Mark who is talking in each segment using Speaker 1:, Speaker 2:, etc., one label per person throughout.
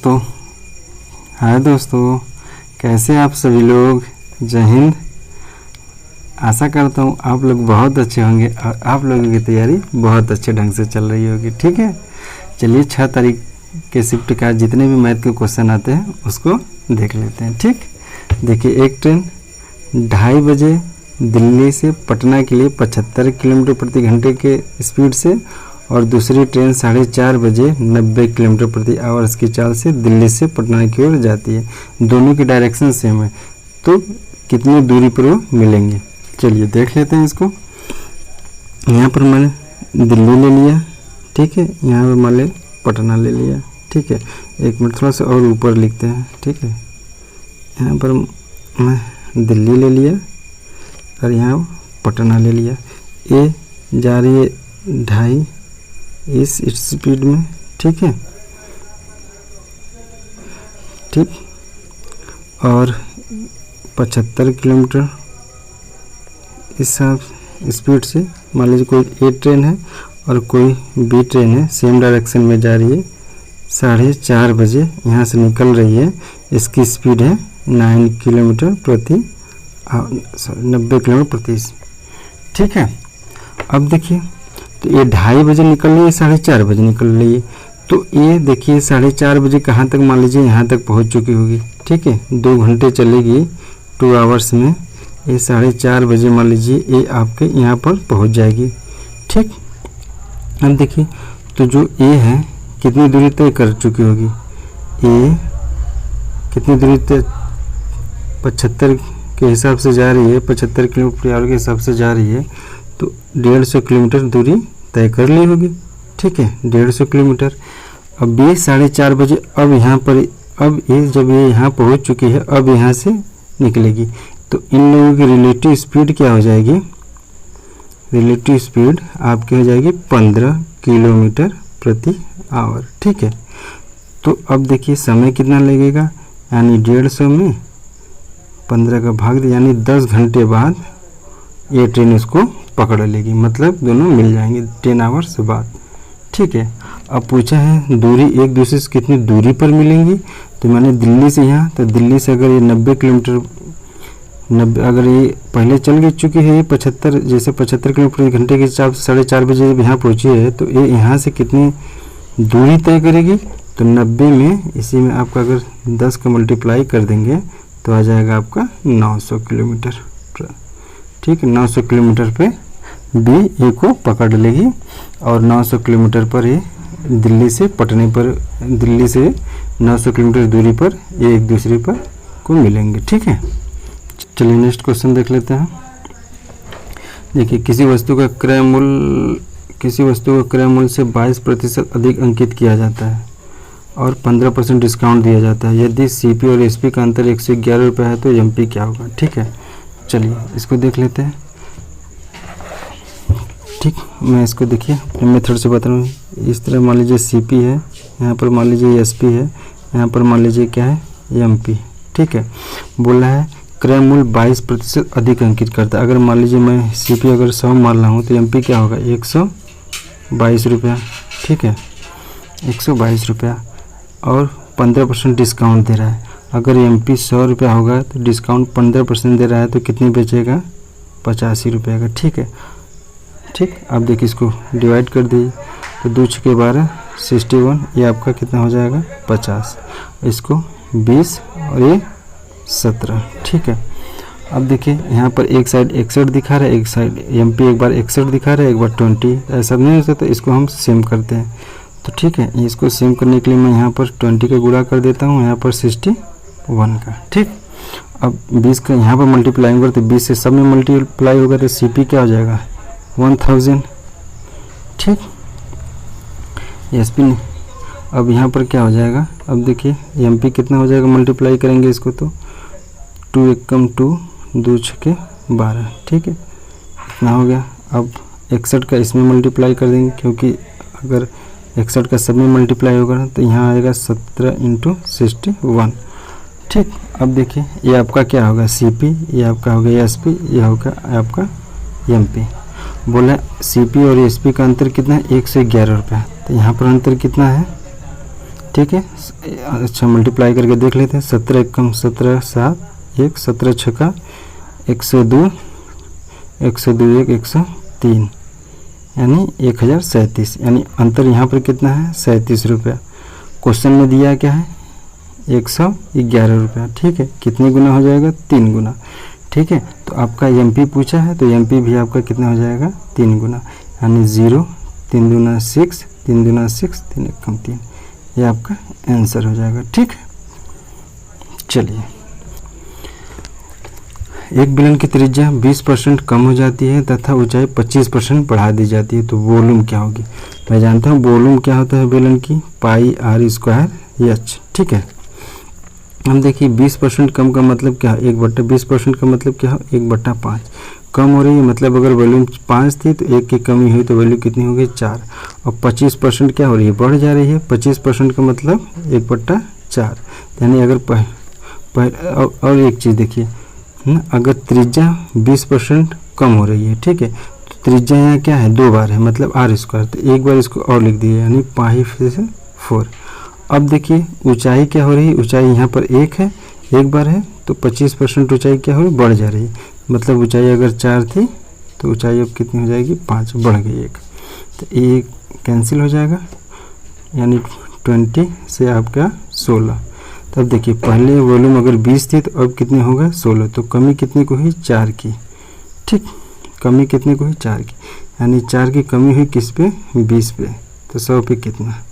Speaker 1: दोस्तों, हाय दोस्तों, कैसे आप सभी लोग। जय हिंद। आशा करता हूँ आप लोग बहुत अच्छे होंगे और आप लोगों की तैयारी बहुत अच्छे ढंग से चल रही होगी। ठीक है, चलिए 6 तारीख के शिफ्ट का जितने भी मैथ के क्वेश्चन आते हैं उसको देख लेते हैं। ठीक, देखिए एक ट्रेन 2:30 बजे दिल्ली से पटना के लिए 75 किलोमीटर प्रति घंटे के स्पीड से और दूसरी ट्रेन 4:30 बजे 90 किलोमीटर प्रति आवर्स की चाल से दिल्ली से पटना की ओर जाती है। दोनों की डायरेक्शन सेम है, तो कितनी दूरी पर वो मिलेंगे। चलिए देख लेते हैं इसको। यहाँ पर मैंने दिल्ली ले लिया, ठीक है, यहाँ पर मान ले पटना ले लिया। ठीक है, एक मिनट थोड़ा सा और ऊपर लिखते हैं। ठीक है, यहाँ पर मैं दिल्ली ले लिया और यहाँ पटना ले लिया। ए जा रही है 2:30 इस स्पीड में। ठीक है, ठीक, और 75 किलोमीटर इस स्पीड से मान लीजिए कोई ए ट्रेन है और कोई बी ट्रेन है, सेम डायरेक्शन में जा रही है। 4:30 बजे यहाँ से निकल रही है, इसकी स्पीड है 9 किलोमीटर प्रति 90 किलोमीटर प्रति। ठीक है, अब देखिए तो ये 2:30 बजे निकल रही है, 4:30 बजे निकल रही है, तो ये देखिए 4:30 बजे कहाँ तक मान लीजिए यहाँ तक पहुँच चुकी होगी। ठीक है, 2 घंटे चलेगी 2 आवर्स में। ये 4:30 बजे मान लीजिए ये आपके यहाँ पर पहुँच जाएगी। ठीक, अब देखिए तो जो ए है कितनी दूरी तय कर चुकी होगी। ए कितनी दूरी तय 75 के हिसाब से जा रही है, 75 किलोमीटर प्रति आवर के हिसाब से जा रही है, तो 150 किलोमीटर दूरी तय कर ली होगी। ठीक है, 150 किलोमीटर। अब ये 4:30 बजे अब यहाँ पर अब ये जब ये यहाँ पहुँच चुकी है अब यहाँ से निकलेगी, तो इन लोगों की रिलेटिव स्पीड क्या हो जाएगी। रिलेटिव स्पीड आपकी हो जाएगी 15 किलोमीटर प्रति आवर। ठीक है, तो अब देखिए समय कितना लगेगा, यानी 150 में 15 का भाग दिया, यानी 10 घंटे बाद ये ट्रेन उसको पकड़ लेगी, मतलब दोनों मिल जाएंगे 10 आवर्स बाद। ठीक है, अब पूछा है दूरी एक दूसरे से कितनी दूरी पर मिलेंगी, तो मैंने दिल्ली से यहाँ, तो दिल्ली से अगर ये 90 किलोमीटर अगर ये पहले चल चुकी है ये 75 जैसे 75 किलोमीटर प्रति घंटे के हिसाब से 4:30 बजे जब यहाँ पहुँची है, तो ये यहाँ से कितनी दूरी तय करेगी, तो 90 में इसी में आपका अगर 10 का मल्टीप्लाई कर देंगे तो आ जाएगा आपका 900 किलोमीटर। ठीक है, 900 किलोमीटर पे बी ए को पकड़ लेगी और 900 किलोमीटर पर ये दिल्ली से पटने पर, दिल्ली से 900 किलोमीटर दूरी पर ये एक दूसरे पर को मिलेंगे। ठीक है, चलिए नेक्स्ट क्वेश्चन देख लेते हैं। देखिए किसी वस्तु का क्रय मूल्य से 22% अधिक अंकित किया जाता है और 15% डिस्काउंट दिया जाता है। यदि सीपी और एसपी का अंतर 111 रुपये है तो एमपी क्या होगा। ठीक है, चलिए इसको देख लेते हैं। ठीक, मैं इसको देखिए मेथड से बता रहा हूँ। इस तरह मान लीजिए सीपी है, यहाँ पर मान लीजिए एसपी है, यहाँ पर मान लीजिए क्या है एमपी। ठीक है, बोला है क्रय मूल्य 22% अधिक अंकित करता है। अगर मान लीजिए मैं सीपी अगर 100 मान रहा हूँ तो एमपी क्या होगा 122 रुपया। ठीक है, 122 रुपया और 15% डिस्काउंट दे रहा है। अगर एमपी 100 रुपया होगा तो डिस्काउंट 15% दे रहा है, तो कितनी बचेगा 85 रुपये का। ठीक है, ठीक, अब देखिए इसको डिवाइड कर दीजिए, तो 2 × 12 61, ये आपका कितना हो जाएगा 50, इसको 20 और ये 17। ठीक है, अब देखिए यहाँ पर एक साइड 61 दिखा रहा है, एक साइड एमपी एक बार 61 दिखा रहा है, एक बार 20, ऐसा नहीं हो सकता। इसको हम सेम करते हैं, तो ठीक है, इसको सेम करने के लिए मैं यहाँ पर 20 का गुणा कर देता हूँ, यहाँ पर 61 का। ठीक, अब 20 का यहाँ पर मल्टीप्लाई होगा तो 20 से सब में मल्टीप्लाई होगा तो सीपी क्या हो जाएगा 1000। ठीक, एसपी अब यहाँ पर क्या हो जाएगा, अब देखिए एमपी कितना हो जाएगा, मल्टीप्लाई करेंगे इसको तो 2 एकम 2 2 × 12। ठीक है, इतना हो गया। अब 61 का इसमें मल्टीप्लाई कर देंगे, क्योंकि अगर 61 का सब में मल्टीप्लाई होगा तो यहाँ आएगा 17 × 61। ठीक, अब देखिए ये आपका क्या होगा सीपी, ये आपका हो गया एसपी, ये होगा आपका एमपी। बोला सीपी और एसपी का अंतर कितना है 111 रुपये, तो यहाँ पर अंतर कितना है ठीक है। अच्छा मल्टीप्लाई करके देख लेते हैं। 17 एकम 17 7 1 17 छक्का 102 102 1 103 यानी 1037, यानी अंतर यहाँ पर कितना है 37 रुपया। क्वेश्चन में दिया क्या है 111 रुपया। ठीक है, कितने गुना हो जाएगा 3 गुना। ठीक है, तो आपका एमपी पूछा है तो एमपी भी आपका कितना हो जाएगा 3 गुना, यानी 0 3 दूना 6 3 दूना 6 3 एकम 3, ये आपका आंसर हो जाएगा। ठीक है, चलिए एक बेलन की त्रिज्या 20% कम हो जाती है तथा ऊंचाई 25% बढ़ा दी जाती है तो वॉल्यूम क्या होगी। मैं जानता हूँ वॉल्यूम क्या होता है बेलन की, पाई आर स्क्वायर एच। ठीक है, हम देखिए 20% कम का मतलब क्या है, 1/20% का मतलब क्या है 1/5 कम हो रही है, मतलब अगर वॉल्यूम 5 थी तो 1 की कमी हुई तो वैल्यू कितनी होगी 4। और 25% क्या हो रही है, बढ़ जा रही है। 25% का मतलब 1/4, यानी अगर और एक चीज़ देखिए ना, अगर त्रिज्या 20% कम हो रही है, ठीक है, तो त्रिज्या यहाँ क्या है 2 बार है, मतलब आर स्क्वायर, तो एक बार इसको और लिख दिए यानी पाई से 4। अब देखिए ऊंचाई क्या हो रही है, ऊंचाई यहाँ पर 1 है, एक बार है, तो 25% ऊंचाई क्या हो रही बढ़ जा रही है, मतलब ऊंचाई अगर 4 थी तो ऊंचाई अब कितनी हो जाएगी 5, बढ़ गई 1, तो ये कैंसिल हो जाएगा, यानी 20 से आपका 16। तब देखिए पहले वॉल्यूम अगर 20 थी तो अब कितनी होगा 16, तो कमी कितनी को हुई 4 की। ठीक, कमी कितनी को हुई 4 की, यानी 4 की कमी हुई किस पे 20 पे, तो 100 पे कितना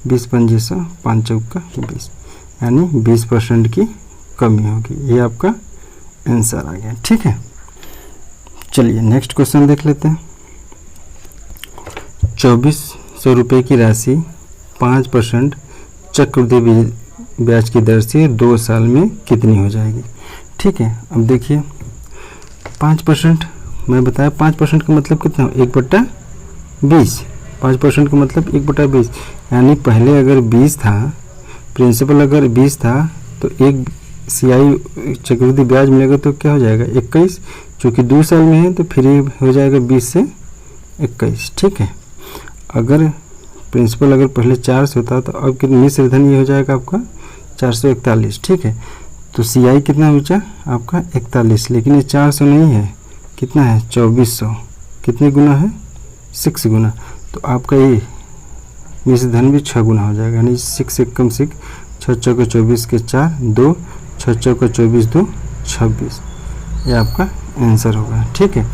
Speaker 1: 20 पंजे 100 5 चौका 20, यानी 20% की कमी होगी। ये आपका आंसर आ गया। ठीक है, चलिए नेक्स्ट क्वेश्चन देख लेते हैं। 2400 रुपये की राशि 5% चक्रवृद्धि ब्याज की दर से 2 साल में कितनी हो जाएगी। ठीक है, अब देखिए 5%, मैं बताया 5% का मतलब कितना 1/20, 5% का मतलब 1/20, यानी पहले अगर 20 था, प्रिंसिपल अगर 20 था तो एक सीआई चक्रवृद्धि ब्याज मिलेगा तो क्या हो जाएगा 21, चूँकि 2 साल में है तो फिर हो जाएगा 20 से 21। ठीक है, अगर प्रिंसिपल अगर पहले 400 होता तो अब कितनी मिश्र धन ये हो जाएगा आपका 441। ठीक है, तो सीआई कितना बचा आपका 41, लेकिन ये 400 नहीं है, कितना है 2400, कितने गुना है 6 गुना, तो आपका ये मिश्र धन भी 6 गुना हो जाएगा, यानी 6 एकम 6 6 चौका 24 के 4 2 6 चौका 24 2 26, ये आपका आंसर होगा। ठीक है,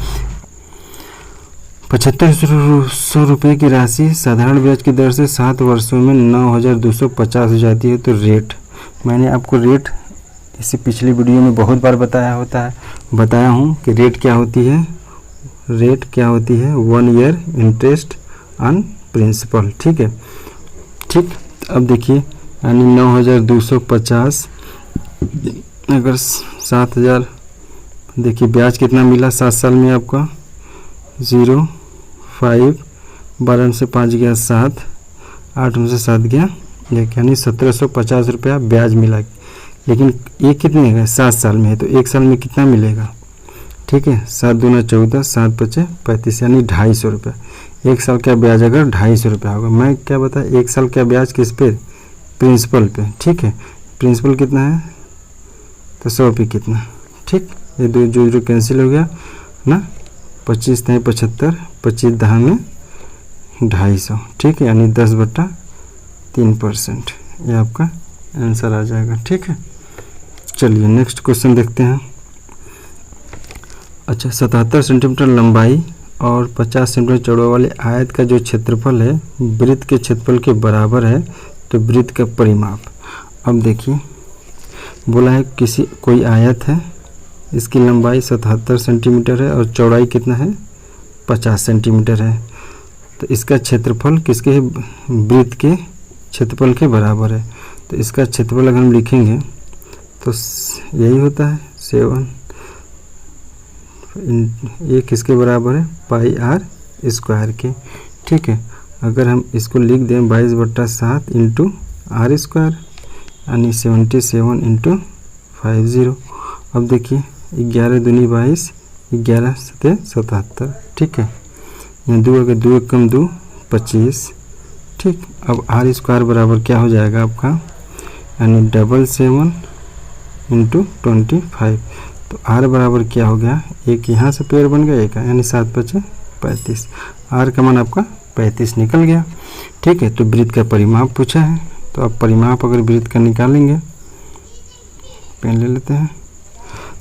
Speaker 1: 7500 रुपये की राशि साधारण ब्याज की दर से 7 वर्षों में 9250 हो जाती है तो रेट, मैंने आपको रेट इसी पिछली वीडियो में बहुत बार बताया हूँ कि रेट क्या होती है, रेट क्या होती है 1 ईयर इंटरेस्ट ऑन प्रिंसिपल। ठीक है, ठीक, अब देखिए यानी 9250 अगर 7000, देखिए ब्याज कितना मिला 7 साल में आपका 0 5 12 में से 5 गया 7 8 में से 7 गया 1, यानी 1750 रुपया ब्याज मिला। लेकिन ये कितने का 7 साल में है तो 1 साल में कितना मिलेगा। ठीक है, 7 दूना 14 7 पचे 35, यानी 250 रुपया। 1 साल का ब्याज अगर 250 रुपया होगा, मैं क्या बताया 1 साल का ब्याज किस पे प्रिंसिपल पे। ठीक है, प्रिंसिपल कितना है तो 100 पे कितना। ठीक, ये 2 जो कैंसिल हो गया ना, 25 नहीं 75, 25 10 में 250। ठीक है, यानी 10/3%, ये आपका आंसर आ जाएगा। ठीक है, चलिए नेक्स्ट क्वेश्चन देखते हैं। अच्छा, 77 सेंटीमीटर लंबाई और 50 सेंटीमीटर चौड़ाई वाले आयत का जो क्षेत्रफल है वृत्त के क्षेत्रफल के बराबर है तो वृत्त का परिमाप। अब देखिए बोला है कोई आयत है, इसकी लंबाई 77 सेंटीमीटर है और चौड़ाई कितना है 50 सेंटीमीटर है, तो इसका क्षेत्रफल किसके है वृत्त के क्षेत्रफल के बराबर है। तो इसका क्षेत्रफल अगर हम लिखेंगे तो यही होता है 7, ये किसके बराबर है पाई आर स्क्वायर के। ठीक है, अगर हम इसको लिख दें 22/7 इंटू आर स्क्वायर, यानी 77 इंटू 50। अब देखिए 11 दूनी 22, 11 सते 77। ठीक है, यहाँ 2 अगर 2 कम 2 25, ठीक। अब आर स्क्वायर बराबर क्या हो जाएगा आपका, यानी 777 × 25। तो आर बराबर क्या हो गया, एक यहाँ से पेड़ बन गया एक, यानी 7 × 5 = 35। आर का मान आपका 35 निकल गया। ठीक है, तो वृत्त का परिमाप पूछा है, तो आप परिमाप अगर वृत्त का निकालेंगे, पेन ले लेते हैं,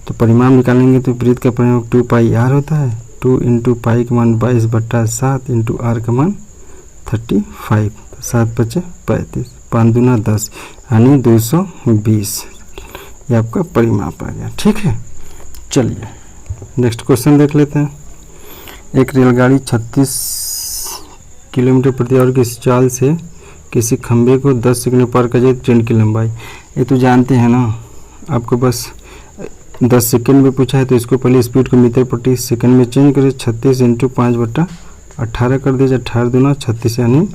Speaker 1: तो परिमाप निकालेंगे तो वृत्त का परिमाप 2πr होता है। 2 × पाई का मान 22/7 × आर का मान 35। 7 × 5 = 35, 5 दूना 10, यानी 220। ये आपका परिमाप आ गया। ठीक है, चलिए नेक्स्ट क्वेश्चन देख लेते हैं। एक रेलगाड़ी 36 किलोमीटर प्रति आवर की चाल से किसी खंभे को 10 सेकंड में पार कर जाए, ट्रेन की लंबाई। ये तो जानते हैं ना, आपको बस 10 सेकंड में पूछा है तो इसको पहले स्पीड को मीटर प्रति सेकंड में चेंज करें, 36 × 5/18 कर दीजिए, 18 दूना 36, यानी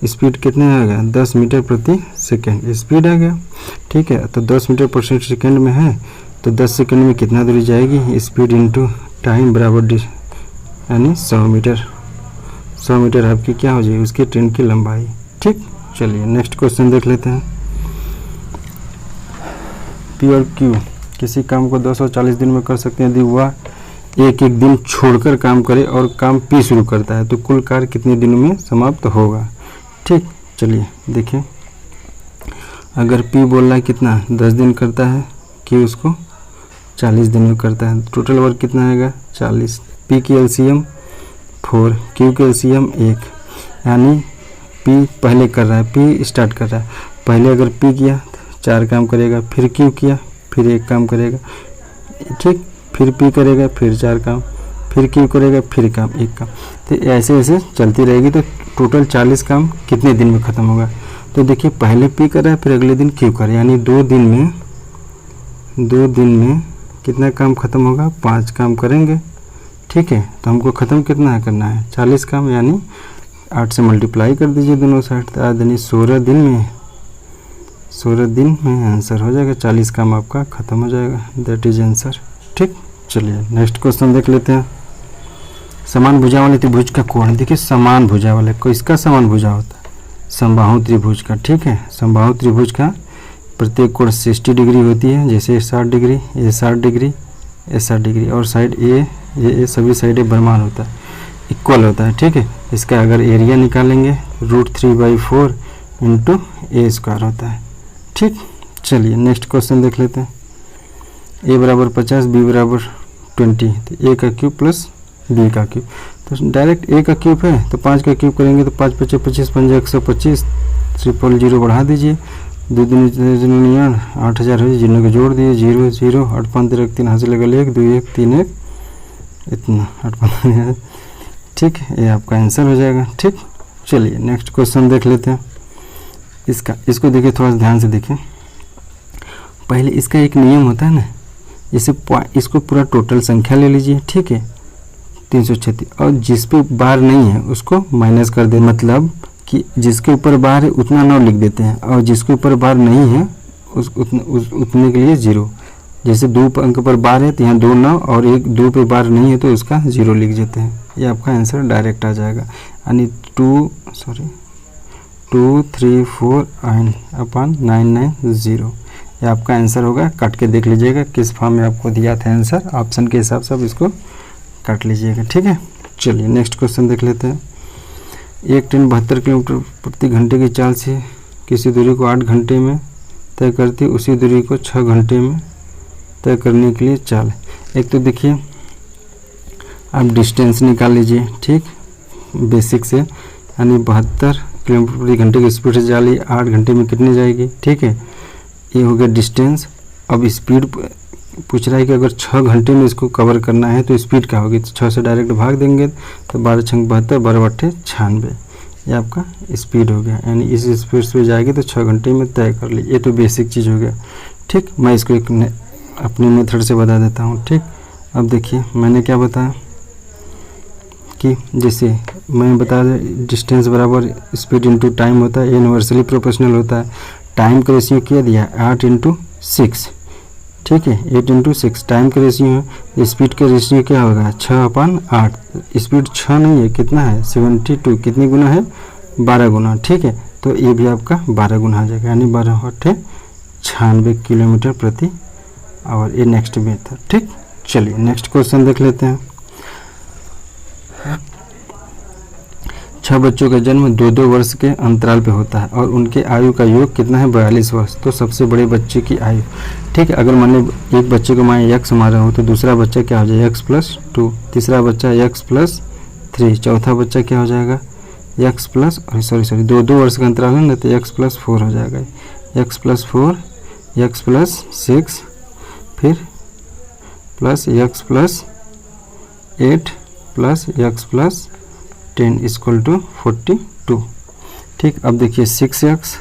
Speaker 1: स्पीड कितने आ गया, 10 मीटर प्रति सेकंड स्पीड आ गया। ठीक है, तो 10 मीटर प्रति सेकंड में है तो 10 सेकंड में कितना दूरी जाएगी, स्पीड इंटू टाइम बराबर यानी 100 मीटर। 100 मीटर आपकी क्या हो जाएगी, उसकी ट्रेन की लंबाई। ठीक, चलिए नेक्स्ट क्वेश्चन देख लेते हैं। पी और क्यू किसी काम को 240 दिन में कर सकते हैं यदि वह एक एक दिन छोड़कर काम करे और काम पी शुरू करता है, तो कुल कार्य कितने दिनों में समाप्त होगा। ठीक, चलिए देखिए, अगर पी बोल रहा है कितना 10 दिन करता है, क्यू उसको 40 दिन में करता है, टोटल वर्क कितना आएगा 40। पी की एलसीएम 4, क्यू की एलसीएम 1, यानी पी पहले कर रहा है, पी स्टार्ट कर रहा है, पहले अगर पी किया तो 4 काम करेगा, फिर क्यू किया फिर 1 काम करेगा। ठीक, फिर पी करेगा फिर 4 काम, फिर क्यू करेगा फिर काम 1 काम, तो ऐसे ऐसे चलती रहेगी। तो टोटल 40 काम कितने दिन में ख़त्म होगा, तो देखिए पहले पी कर रहा है फिर अगले दिन क्यू करे, यानी 2 दिन में कितना काम ख़त्म होगा, 5 काम करेंगे। ठीक है, तो हमको ख़त्म कितना है करना है 40 काम, यानी 8 से मल्टीप्लाई कर दीजिए दोनों साइड, तो यानी 16 दिन में आंसर हो जाएगा, 40 काम आपका ख़त्म हो जाएगा, दैट इज आंसर। ठीक, चलिए नेक्स्ट क्वेश्चन देख लेते हैं। समान भुजा वाले त्रिभुज का कोण, देखिए समान भुजा वाले को, इसका समान भुजा होता है समबाहु त्रिभुज का। ठीक है, समबाहु त्रिभुज का प्रत्येक कोण 60 डिग्री होती है, जैसे 60 डिग्री, ये 60 डिग्री, ये 60 डिग्री, और साइड ये सभी साइडें बराबर होता है, इक्वल होता है। ठीक है, इसका अगर एरिया निकालेंगे √3/4 × a² होता है। ठीक, चलिए नेक्स्ट क्वेश्चन देख लेते हैं। a = 50, b = 20, तो a का क्यूब प्लस b का क्यूब, तो डायरेक्ट a का क्यूब है तो 5 का क्यूब करेंगे तो 5 × 5 = 25, 5 × 125, 000 बढ़ा दीजिए, 2 दूनी 8000 है, जिन्हों को जोड़ दिए 0 0, 8 5 3 हाथ से लगल 1 2 1 3 1, इतना 8 5। ठीक, ये आपका आंसर हो जाएगा। ठीक, चलिए नेक्स्ट क्वेश्चन देख लेते हैं। इसको देखिए, थोड़ा सा ध्यान से देखें। पहले इसका एक नियम होता है ना, जैसे इसको पूरा टोटल संख्या ले लीजिए। ठीक है, 336, और जिस पे बार नहीं है उसको माइनस कर दे, मतलब कि जिसके ऊपर बार है उतना 9 लिख देते हैं, और जिसके ऊपर बार नहीं है उतने के लिए 0। जैसे 2 अंक पर बार है तो यहाँ 2 9, और 2 पे बार नहीं है तो उसका 0 लिख देते हैं। ये आपका आंसर डायरेक्ट आ जाएगा, यानी 2 3 4 990। ये आपका आंसर होगा। काट के देख लीजिएगा किस फॉर्म में आपको दिया था आंसर, ऑप्शन के हिसाब से आप इसको काट लीजिएगा। ठीक है, चलिए नेक्स्ट क्वेश्चन देख लेते हैं। एक ट्रेन 72 किलोमीटर प्रति घंटे की चाल से किसी दूरी को 8 घंटे में तय करती है, उसी दूरी को 6 घंटे में तय करने के लिए चाल। एक तो देखिए आप डिस्टेंस निकाल लीजिए। ठीक, बेसिक से, यानी 72 किलोमीटर प्रति घंटे की स्पीड से जा रही 8 घंटे में कितनी जाएगी। ठीक है, ये हो गया डिस्टेंस। अब स्पीड पूछ रहा है कि अगर 6 घंटे में इसको कवर करना है तो स्पीड क्या होगी, तो 6 से डायरेक्ट भाग देंगे तो 12 × 72, 12 × 8 = 96। ये आपका स्पीड हो गया, यानी इस स्पीड से जाएगी तो 6 घंटे में तय कर ली। ये तो बेसिक चीज़ हो गया। ठीक, मैं इसको एक अपने मेथड से बता देता हूँ। ठीक, अब देखिए मैंने क्या बताया कि जैसे मैं बता डिस्टेंस बराबर स्पीड इंटू टाइम होता है, यूनिवर्सली प्रोपोर्शनल होता है। टाइम का रेशियो क्या दिया, 8 × 6। ठीक है, 8 × 6 टाइम का रेशियो है। स्पीड का रेशियो क्या होगा, 6/8। स्पीड 6 नहीं है, कितना है 72, कितनी गुना है 12 गुना, ठीक है। तो ये भी आपका 12 गुना आ जाएगा, यानी 12×96 किलोमीटर प्रति आवर। ये नेक्स्ट मेथड, ठीक। चलिए नेक्स्ट क्वेश्चन देख लेते हैं। 6 बच्चों का जन्म 2-2 वर्ष के अंतराल पे होता है और उनके आयु का योग कितना है? 42 वर्ष। तो सबसे बड़े बच्चे की आयु, ठीक है। अगर मान लो एक बच्चे को मैं x मारा हूँ तो दूसरा बच्चा क्या हो जाएगा? x+2, तीसरा बच्चा x+3, चौथा बच्चा क्या हो जाएगा? x+ सॉरी 2-2 वर्ष का अंतराल है ना, तो x+4 हो जाएगा। x+4, x+6, फिर plus x+8 plus x+10 equal to 42, ठीक। अब देखिए 6x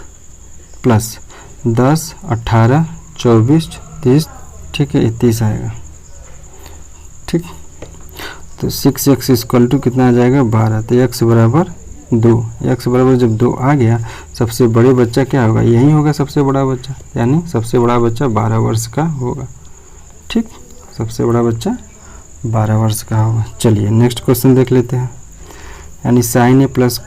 Speaker 1: प्लस 10, 18, 24, 30, ठीक है, 30 आएगा, ठीक। तो 6x इक्वल टू कितना आ जाएगा? 12। तो x बराबर 2, x बराबर जब 2 आ गया, सबसे बड़े बच्चा क्या होगा? यही होगा सबसे बड़ा बच्चा, यानी सबसे बड़ा बच्चा 12 वर्ष का होगा, ठीक। सबसे बड़ा बच्चा 12 वर्ष का होगा। चलिए नेक्स्ट क्वेश्चन देख लेते हैं। यानी sin a plus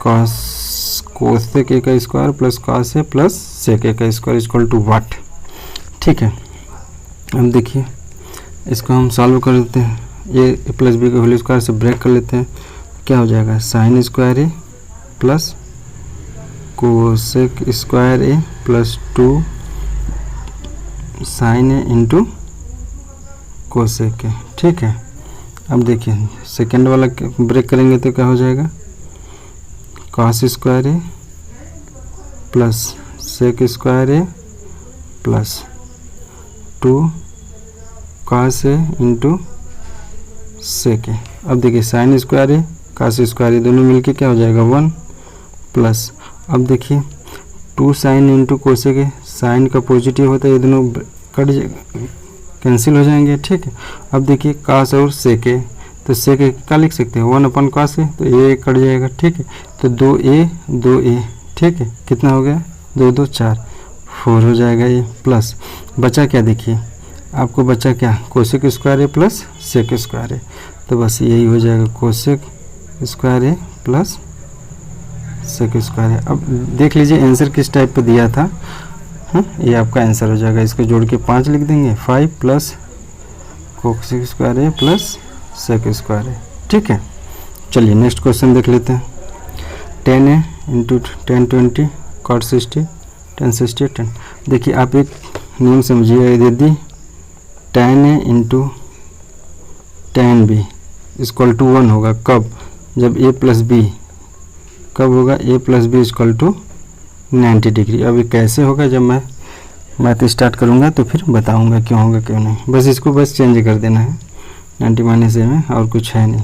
Speaker 1: cosec a का square plus cos a plus sec a का स्क्वायर इक्वल टू व्हाट, ठीक है। अब देखिए इसको हम सॉल्व कर लेते हैं। a प्लस b का होल स्क्वायर से ब्रेक कर लेते हैं, क्या हो जाएगा? sin square a plus cosec square a plus 2 sin a into cosec a, ठीक है। अब देखिए सेकेंड वाला ब्रेक करेंगे तो क्या हो जाएगा? Cos square a plus sec square a plus 2 cos a into sec a। अब देखिए sine square a cos square a दोनों मिलके क्या हो जाएगा? 1 प्लस, अब देखिए 2 sine into cosec a, sine का पॉजिटिव होता है, ये दोनों कैंसिल हो जाएंगे, ठीक है। अब देखिए कॉस और सेक a, तो सेक a क्या लिख सकते हैं? 1 कॉस a, तो ये कट जाएगा, ठीक है। तो 2a, ठीक है, कितना हो गया? 2 2 4 4 हो जाएगा ये, प्लस बचा क्या? देखिए आपको बचा क्या? Cosec square a plus sec square a, तो बस यही हो जाएगा cosec square a plus sec square a। अब देख लीजिए आंसर किस टाइप पे दिया था, ये आपका आंसर हो जाएगा। इसको जोड़ के 5 लिख देंगे, 5 plus cosec square a plus sec square a, ठीक है। चलिए नेक्स्ट क्वेश्चन देख लेते हैं। 10a into 10 20 cot 60 10 60 10। देखिए आप एक नियम समझिए, यदि 10a into 10b equal to 1 होगा, कब? जब a प्लस b, कब होगा? a plus B equal to 90 डिग्री। अब ये कैसे होगा? जब मैं मैथ स्टार्ट करूँगा तो फिर बताऊँगा क्यों होगा क्यों नहीं। बस इसको बस चेंज कर देना है 90 माइनस a में, और कुछ है नहीं,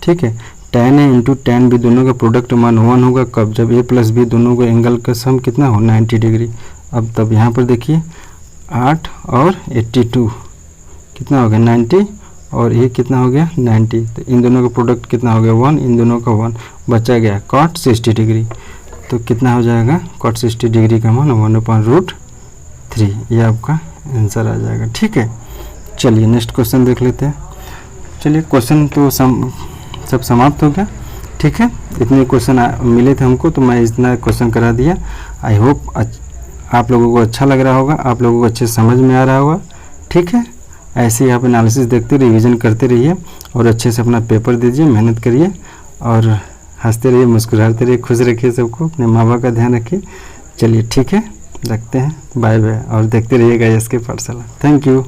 Speaker 1: ठीक है। 10a इंटू 10b दोनों का प्रोडक्ट मान 1 होगा, कब? जब a प्लस b दोनों का एंगल का सम कितना हो? 90 डिग्री। अब तब यहाँ पर देखिए 8 और 82 कितना हो गया? 90, और ये कितना हो गया? 90। तो इन दोनों का प्रोडक्ट कितना हो गया? 1, इन दोनों का 1 बचा गया कॉट 60 डिग्री। तो कितना हो जाएगा? कॉट 60 डिग्री का मान 1/√3, ये आपका आंसर आ जाएगा, ठीक है। चलिए नेक्स्ट क्वेश्चन देख लेते हैं। चलिए क्वेश्चन तो सब समाप्त हो गया, ठीक है। इतने क्वेश्चन मिले थे हमको, तो मैं इतना क्वेश्चन करा दिया। आई होप आप लोगों को अच्छा लग रहा होगा, आप लोगों को अच्छे समझ में आ रहा होगा, ठीक है। ऐसे ही आप एनालिसिस देखते, रिवीजन करते रहिए और अच्छे से अपना पेपर दीजिए, मेहनत करिए और हंसते रहिए, मुस्कुराते रहिए, खुश रखिए सबको, अपने माँ बाप का ध्यान रखिए। चलिए ठीक है, रखते हैं, बाय बाय, और देखते रहिएगा एसके पाठशाला। Thank you.